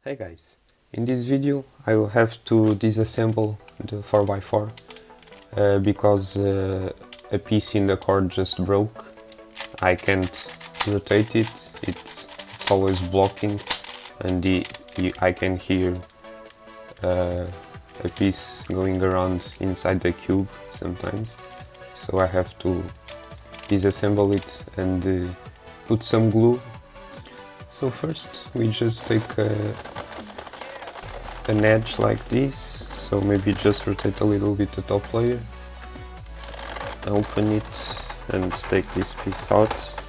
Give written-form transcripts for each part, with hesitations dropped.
Hey guys, in this video I will have to disassemble the 4x4 because a piece in the core just broke. I can't rotate it, it's always blocking, and I can hear a piece going around inside the cube sometimes, so I have to disassemble it and put some glue. So first we just take an edge like this, so maybe just rotate a little bit the top layer, open it and take this piece out,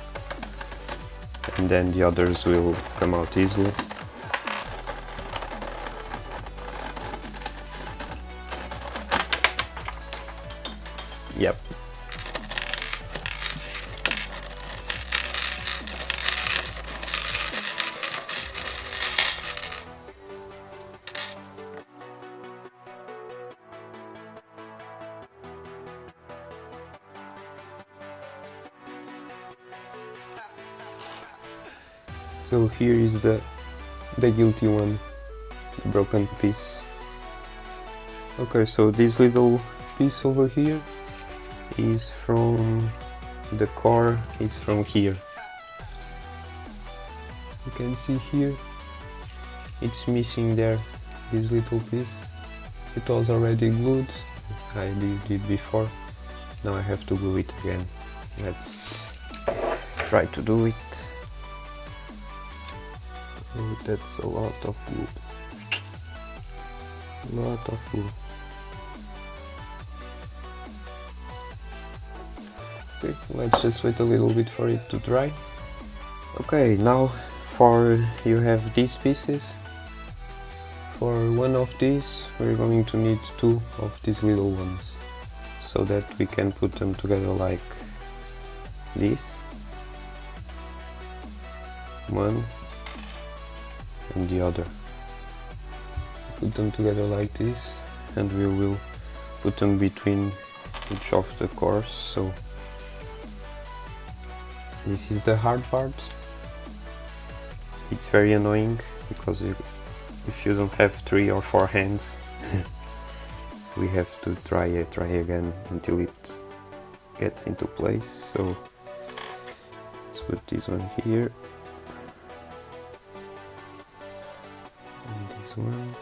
and then the others will come out easily. Yep. So here is the guilty one, the broken piece. Okay, so this little piece over here is from the core, is from here. You can see here, it's missing there, this little piece. It was already glued, I did it before, now I have to glue it again. Let's try to do it. Oh, that's a lot of glue. A lot of glue. Okay, let's just wait a little bit for it to dry. Okay, now you have these pieces. For one of these, we're going to need two of these little ones, so that we can put them together like this. One and the other. Put them together like this, and we will put them between each of the cores. So this is the hard part. It's very annoying because if you don't have 3 or 4 hands we have to try again until it gets into place. So let's put this one here. One.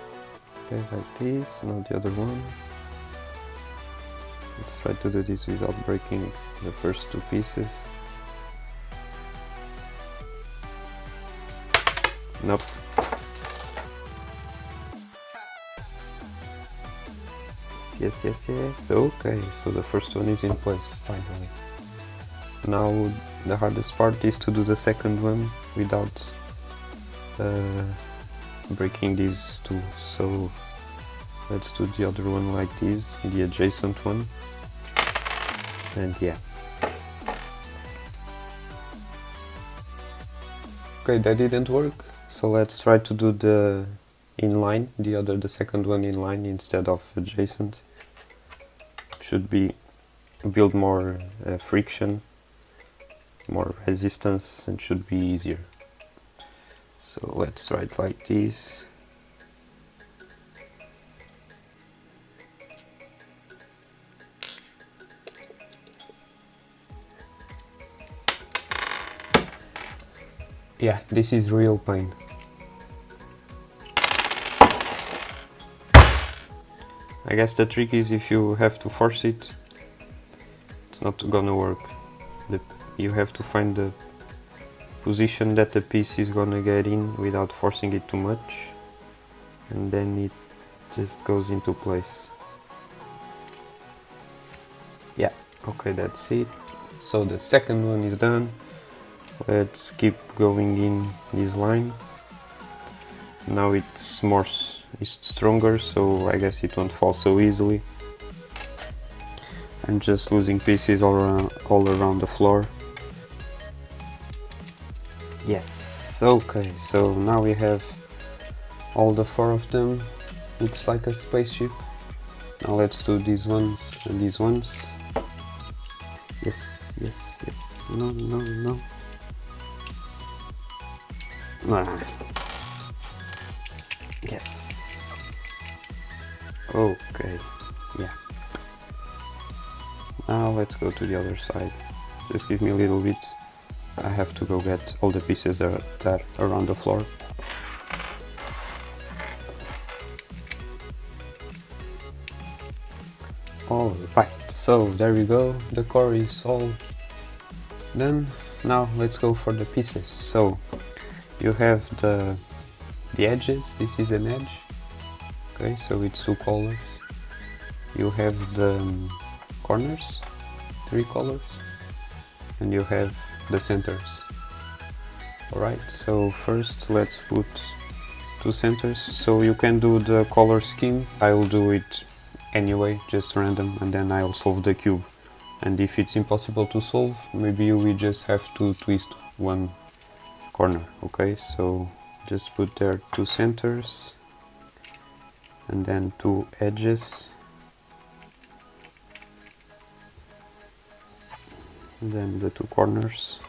Okay, like this. Now the other one. Let's try to do this without breaking the first two pieces. Nope. Yes. Okay, so the first one is in place finally. Now the hardest part is to do the second one without breaking these two. So let's do the other one like this, the adjacent one, and yeah. Okay, that didn't work, so let's try to do the inline, the second one inline instead of adjacent. Should be build more friction, more resistance, and should be easier. So let's try it like this. Yeah, this is real pain. I guess the trick is if you have to force it, it's not gonna work. You have to find the position that the piece is gonna get in without forcing it too much, and then it just goes into place. Yeah, okay, that's it. So the second one is done. Let's keep going in this line. Now it's stronger, so I guess it won't fall so easily. I'm just losing pieces all around the floor. Yes, okay, so now we have all the 4 of them. Looks like a spaceship. Now let's do these ones and these ones. Yes. No. Yes. Okay, yeah. Now let's go to the other side. Just give me a little bit. I have to go get all the pieces that are around the floor. Alright, so there we go. The core is all done. Now let's go for the pieces. So you have the edges. This is an edge. Okay, so it's 2 colors. You have the corners, 3 colors, and you have the centers. Alright, so first let's put 2 centers. So you can do the color scheme. I will do it anyway, just random, and then I'll solve the cube. And if it's impossible to solve, maybe we just have to twist one corner. Okay, so just put there 2 centers and then 2 edges, and then the 2 corners.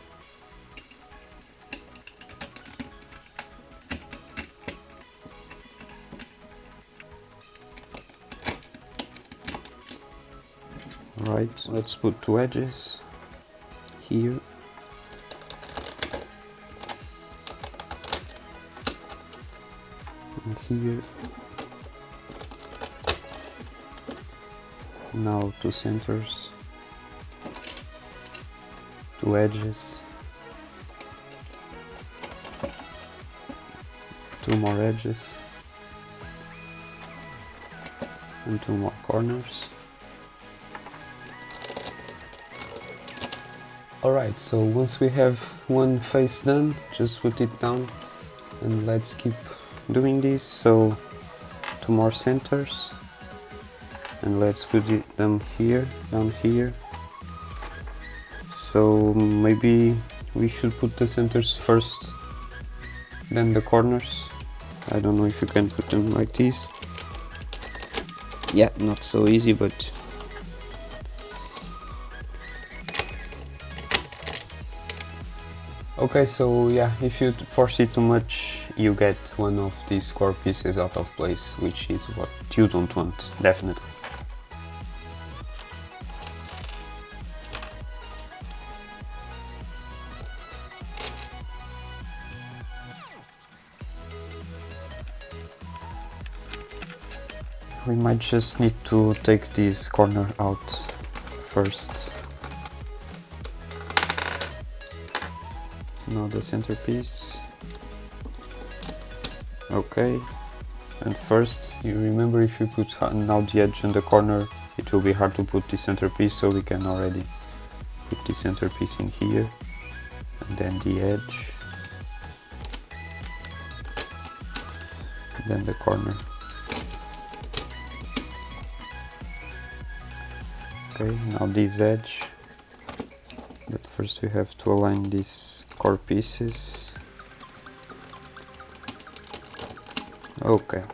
Right, let's put 2 edges here. And here. Now 2 centers, 2 edges, 2 more edges, and 2 more corners. Alright, so once we have one face done, just put it down and let's keep doing this. So 2 more centers, and let's put them here, down here. So maybe we should put the centers first, then the corners. I don't know if you can put them like this. Yeah, not so easy, but okay, so yeah, if you force it too much, you get one of these core pieces out of place, which is what you don't want, definitely. We might just need to take this corner out first. Now the centerpiece. Okay, and first you remember, if you put now the edge in the corner, it will be hard to put the centerpiece, so we can already put the centerpiece in here, and then the edge, and then the corner. Okay, now this edge. But first we have to align these core pieces. Okay,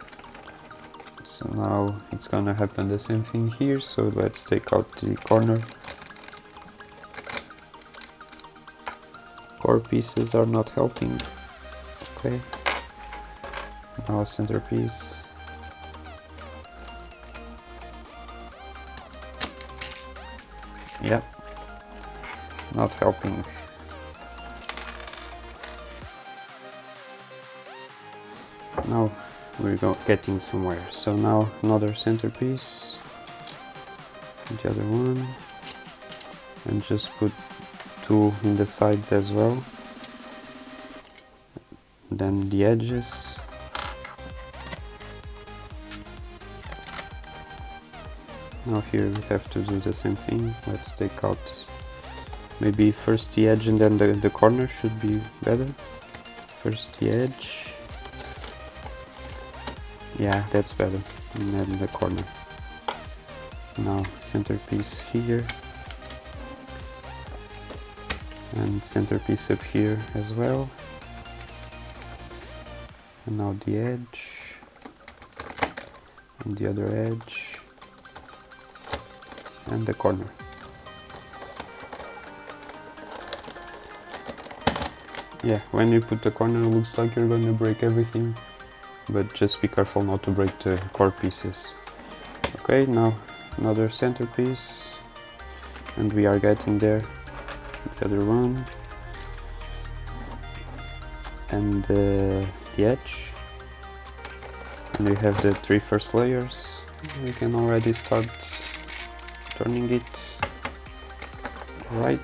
so now it's gonna happen the same thing here, so let's take out the corner. Core pieces are not helping. Okay, now centerpiece. Yep. Not helping. Now we're getting somewhere. So now another centerpiece, the other one, and just put 2 in the sides as well. Then the edges. Now here we have to do the same thing. Let's take out maybe first the edge and then the corner should be better. First the edge. Yeah, that's better. And then the corner. Now centerpiece here. And centerpiece up here as well. And now the edge. And the other edge. And the corner. Yeah, when you put the corner, it looks like you're going to break everything, but just be careful not to break the core pieces. Okay, now another centerpiece, and we are getting there. The other one, and the edge, and we have the 3 first layers. We can already start turning it. Right,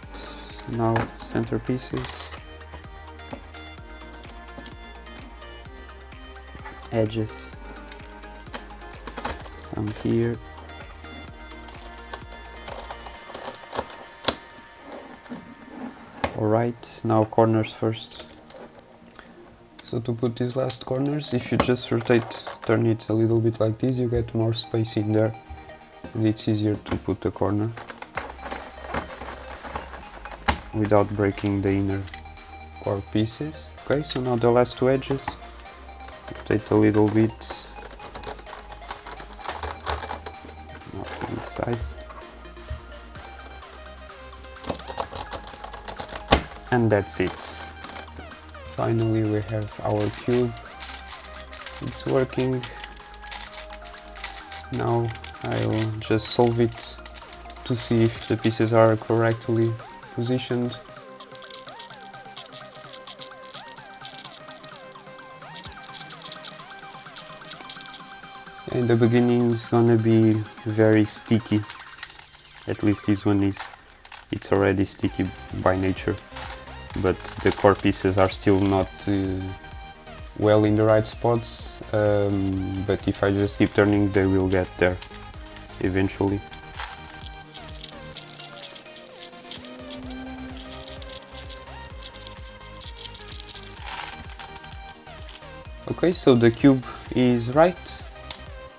now centerpieces, edges, down here, alright, now corners first. So to put these last corners, if you just turn it a little bit like this, you get more space in there and it's easier to put the corner without breaking the inner core pieces. Okay, so now the last 2 edges, rotate a little bit, now this side, and that's it. Finally we have our cube, it's working. Now I'll just solve it to see if the pieces are correctly positioned. In the beginning it's gonna be very sticky, at least this one is. It's already sticky by nature, but the core pieces are still not well in the right spots, but if I just keep turning they will get there eventually. Okay, so the cube is right.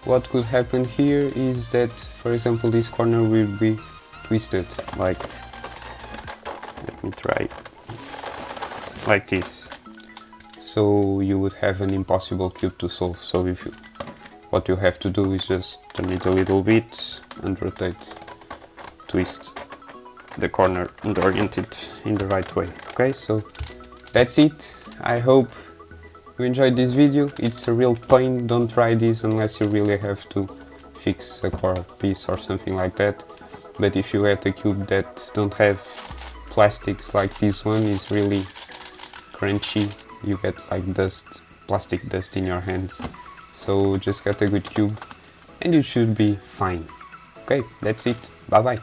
What could happen here is that, for example, this corner will be twisted, like, let me try, like this. So you would have an impossible cube to solve. So what you have to do is just turn it a little bit and rotate, twist the corner and orient it in the right way. Okay, so that's it. I hope you enjoyed this video. It's a real pain, don't try this unless you really have to fix a core piece or something like that. But if you get a cube that don't have plastics like this one, is really crunchy, you get like dust, plastic dust in your hands. So just get a good cube and you should be fine. Okay, that's it, bye bye.